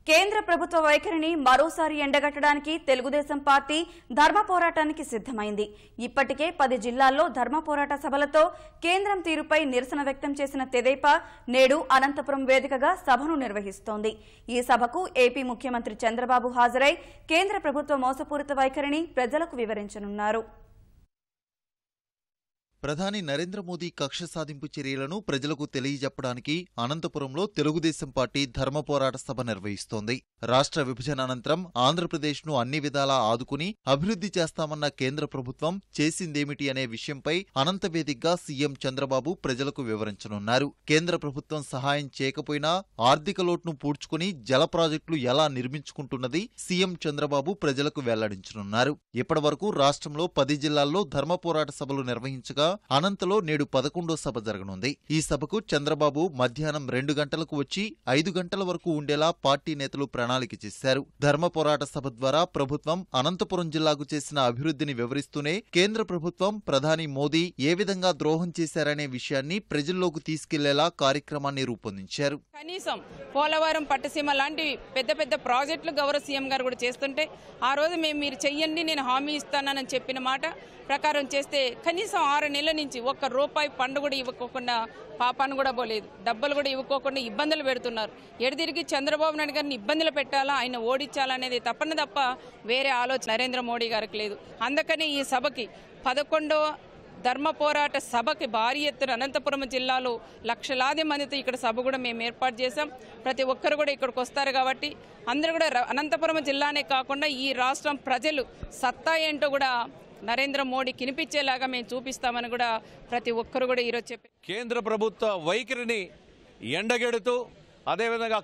కేంద్ర ప్రభుత్వ వైఖరిని మరోసారి ఎండగట్టడానికి తెలుగుదేశం పార్టీ ధర్మ పోరాటానికి సిద్ధమైంది. ఇప్పటికే 10 జిల్లాల్లో ధర్మ పోరాట సభలతో కేంద్రం తీరుపై నిరసన వ్యక్తం చేసిన తెదేపా నేడు అనంతపురం వేదికగా సభను నిర్వహిస్తోంది. ఈ సభకు ఏపీ ముఖ్యమంత్రి చంద్రబాబు హాజరై కేంద్ర ప్రభుత్వ మోసపూరిత వైఖరిని ప్రజలకు వివరించనున్నారు. ప్రధాని నరేంద్ర మోదీ కక్ష సాధింపు చర్యలను ప్రజలకు తెలియజెప్పడానికి అనంతపురంలో తెలుగుదేశం పార్టీ ధర్మ పోరాట సభ నిర్వహిస్తోంది. రాష్ట్ర విభజన అనంతరం ఆంధ్రప్రదేశ్ను అన్ని విధాలా ఆదుకుని అభివృద్ధి చేస్తామన్న కేంద్ర ప్రభుత్వం చేసిందేమిటి అనే విషయంపై అనంత వేదికగా సీఎం చంద్రబాబు ప్రజలకు వివరించనున్నారు. కేంద్ర ప్రభుత్వం సహాయం చేయకపోయినా ఆర్థిక లోటును పూడ్చుకుని జల ప్రాజెక్టులు ఎలా నిర్మించుకుంటున్నది సీఎం చంద్రబాబు ప్రజలకు వెల్లడించనున్నారు. ఇప్పటివరకు రాష్ట్రంలో 10 జిల్లాల్లో ధర్మ పోరాట సభలు నిర్వహించగా అనంతలో నేడు 11వ సభ జరగనుంది. ఈ సభకు చంద్రబాబు మధ్యాహ్నం 2 గంటలకు వచ్చి 5 గంటల వరకు ఉండేలా పార్టీ నేతలు ప్రణాళిక చేశారు. ధర్మ పోరాట సభ ద్వారా ప్రభుత్వం అనంతపురం జిల్లాకు చేసిన అభివృద్ధిని వివరిస్తూనే కేంద్ర ప్రభుత్వం ప్రధాని మోదీ ఏ విధంగా ద్రోహం చేశారనే విషయాన్ని ప్రజల్లోకి తీసుకెళ్లేలా కార్యక్రమాన్ని రూపొందించారు. కనీసం పోలవరం, పట్టసీమ లాంటి పెద్ద పెద్ద ప్రాజెక్టులు గౌరవ సీఎం గారు కూడా చేస్తుంటే ఆ రోజు మీరు చెయ్యండి, నేను హామీ ఇస్తానని చెప్పిన మాట ప్రకారం చేస్తే కనీసం 6 నెలల నుంచి ₹1 పండు కూడా ఇవ్వకోకుండా పాపాను కూడా పోలేదు, డబ్బులు కూడా ఇవ్వకోకుండా ఇబ్బందులు పెడుతున్నారు. ఎడదిరిగి చంద్రబాబు నాయుడు గారిని ఇబ్బందులు పెట్టాలా, ఆయన ఓడించాలనేది తప్ప వేరే ఆలోచన నరేంద్ర మోడీ గారికి లేదు. అందుకని ఈ సభకి 11వ ధర్మ పోరాట సభకి భారీ ఎత్తున అనంతపురం జిల్లాలో లక్షలాది మందితో ఇక్కడ సభ కూడా మేము ఏర్పాటు చేశాం. ప్రతి ఒక్కరు కూడా ఇక్కడికి వస్తారు కాబట్టి అందరూ కూడా అనంతపురం జిల్లానే కాకుండా ఈ రాష్ట్రం ప్రజలు సత్తా ఏంటో కూడా నరేంద్ర మోడీ కినిపించేలాగా మేము చూపిస్తామని కూడా ప్రతి ఒక్కరు కూడా ఈరోజు చెప్పారు. కేంద్ర ప్రభుత్వ వైఖరిని ఎండగెడుతూ అదేవిధంగా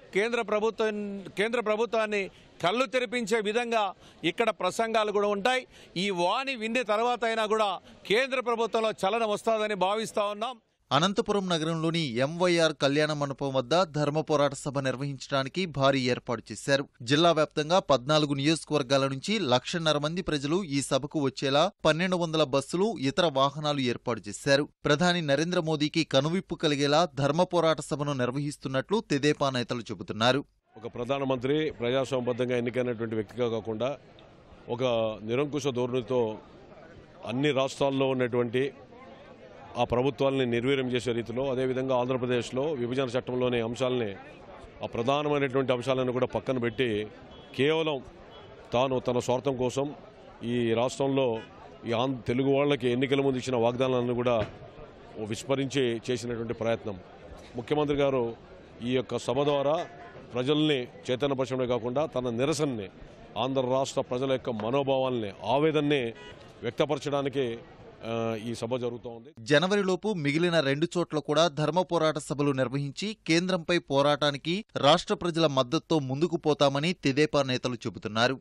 కేంద్ర ప్రభుత్వాన్ని కళ్ళు తెరిపించే విధంగా ఇక్కడ ప్రసంగాలు కూడా ఉంటాయి. ఈ వాణి విన్న తర్వాత అయినా కూడా కేంద్ర ప్రభుత్వంలో చలనం వస్తుందని భావిస్తా ఉన్నాం. అనంతపురం నగరంలోని ఎంవైఆర్ కళ్యాణ మండపం వద్ద ధర్మ పోరాట సభ నిర్వహించడానికి భారీ ఏర్పాటు చేశారు. జిల్లా వ్యాప్తంగా 14 నియోజకవర్గాల నుంచి 1,50,000 మంది ప్రజలు ఈ సభకు వచ్చేలా 1,200 బస్సులు, ఇతర వాహనాలు ఏర్పాటు చేశారు. ప్రధాని నరేంద్ర మోదీకి కనువిప్పు కలిగేలా ధర్మ పోరాట సభను నిర్వహిస్తున్నట్లు తెదేపా నేతలు చెబుతున్నారు. ఒక ప్రధానమంత్రి ప్రజాస్వామ్యబద్ధంగా ఎన్నికైనటువంటి వ్యక్తిగా కాకుండా ఒక నిరంకుశ ధోరణితో అన్ని రాష్ట్రాల్లో ఉన్నటువంటి ఆ ప్రభుత్వాలని నిర్వీర్యం చేసే రీతిలో, అదేవిధంగా ఆంధ్రప్రదేశ్లో విభజన చట్టంలోని అంశాలని, ఆ ప్రధానమైనటువంటి అంశాలను కూడా పక్కన పెట్టి కేవలం తన స్వార్థం కోసం ఈ రాష్ట్రంలో ఈ తెలుగు వాళ్ళకి ఎన్నికల ముందు ఇచ్చిన వాగ్దానాలను కూడా విస్మరించి చేసినటువంటి ప్రయత్నం. ముఖ్యమంత్రి గారు ఈ యొక్క సభ ద్వారా ప్రజల్ని చైతన్యపరచడమే కాకుండా తన నిరసనని, ఆంధ్ర రాష్ట్ర ప్రజల యొక్క మనోభావాల్ని, ఆవేదనని వ్యక్తపరచడానికి ఈ సభ జరుగుతోంది. జనవరిలోపు మిగిలిన 2 చోట్ల కూడా ధర్మ పోరాట సభలు నిర్వహించి కేంద్రంపై పోరాటానికి రాష్ట్ర ప్రజల మద్దతుతో ముందుకు పోతామని తెదేపా నేతలు చెబుతున్నారు.